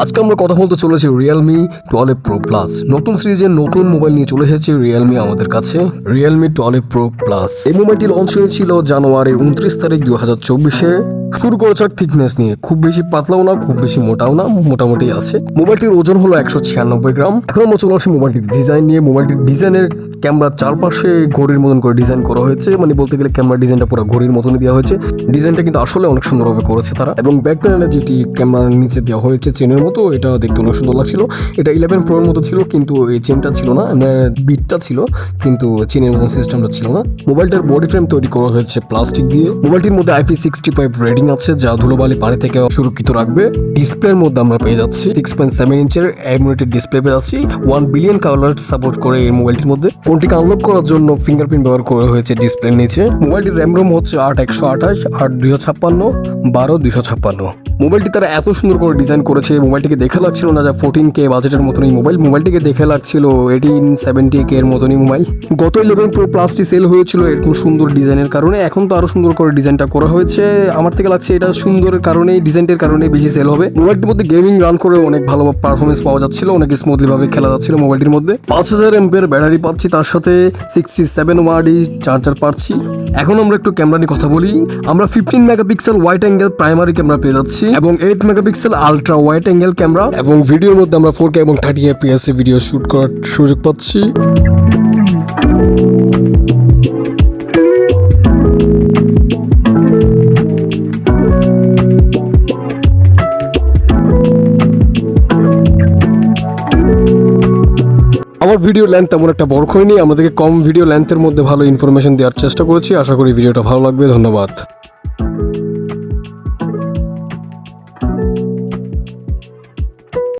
আজকে আমরা কথা বলতে চলেছি Realme 12 Pro Plus। নতুন সিরিজের নতুন মোবাইল নিয়ে চলে এসেছে Realme আমাদের কাছে, Realme 12 Pro Plus। এই মোবাইলটি লঞ্চ হয়েছিল জানুয়ারির 29 তারিখ 2024-এ। শুরু করা যাক থিকনেস নিয়ে। খুব বেশি পাতলাও না, খুব বেশি মোটাও না, মোটামুটি আছে। মোবাইলটির ওজন হলো 196 গ্রাম। এখন আমরা চলে আসি মোবাইলটির ডিজাইন নিয়ে। মোবাইলটির ডিজাইনের ক্যামেরার চারপাশে ঘড়ির মতন করে ডিজাইন করা হয়েছে, মানে বলতে গেলে ক্যামেরার ডিজাইনটা পুরো ঘড়ির মতনই দেওয়া হয়েছে। ডিজাইনটা কিন্তু আসলে অনেক সুন্দরভাবে করেছে তারা। এবং ব্যাক প্যানেলে যেটি ক্যামেরার নিচে দেওয়া হয়েছে চেনের মতো, এটা দেখতে অনেক সুন্দর লাগছিল। এটা 11 Pro এর মতো ছিল, কিন্তু এই চেনটা ছিল না, বিটটা ছিল, কিন্তু চেনের মতো সিস্টেমটা ছিল না। মোবাইলটার বডি ফ্রেম তৈরি করা হয়েছে প্লাস্টিক দিয়ে। মোবাইলটির মধ্যে IP65 রেটিং আছে, যা ধুলোবালি পানি থেকে সুরক্ষিত রাখবে। ডিসপ্লের মধ্যে আমরা পেয়ে যাচ্ছি 6.7 ইঞ্চের অ্যামোলেড ডিসপ্লে পেয়ে যাচ্ছি। 1 বিলিয়ন কালার সাপোর্ট করে এই মোবাইলটির মধ্যে। ফোনটিকে আনলক করার জন্য ফিঙ্গারপ্রিন্ট ব্যবহার করা হয়েছে ডিসপ্লের নিচে। মোবাইলটির র্যাম রোম হচ্ছে 8/128, 8/256, 12/256। মোবাইলটি তারা এত সুন্দর করে ডিজাইন করেছে, মোবাইলটিকে দেখে লাগছিল না যে 14K বাজেটের মতনই মোবাইল। মোবাইলটিকে দেখে লাগছিল 1870K এর মতনই মোবাইল। গত 11 Pro Plusটি সেল হয়েছিল এরকম সুন্দর ডিজাইনের কারণে। এখন তো আরো সুন্দর করে ডিজাইনটা করা হয়েছে। আমার থেকে লাগছে এটা সুন্দরের কারণে, ডিজাইনের কারণে বেশি সেল হবে। মোবাইলটির মধ্যে গেমিং রান করে অনেক ভালো পারফরমেন্স পাওয়া যাচ্ছিল, অনেক স্মুথলি ভাবে খেলা যাচ্ছিল মোবাইলটির মধ্যে। 5000 mAh ব্যাটারি পাচ্ছি, তার সাথে 67 ওয়াট চার্জার পাচ্ছি। এখন আমরা একটু ক্যামেরা নিয়ে কথা বলি। আমরা 15 megapixel wide angle primary camera পেয়ে যাচ্ছি এবং 8 megapixel ultra wide angle camera, এবং ভিডিওর মধ্যে আমরা 4K এবং 30 FPS এ ভিডিও শুট করার সুযোগ পাচ্ছি। আমার ভিডিও লেন্থ তেমন একটা বড় হয়নি, আমাদেরকে কম ভিডিও লেন্থের মধ্যে ভালো ইনফরমেশন দেওয়ার চেষ্টা করেছি। আশা করি ভিডিওটা ভালো লাগবে। ধন্যবাদ।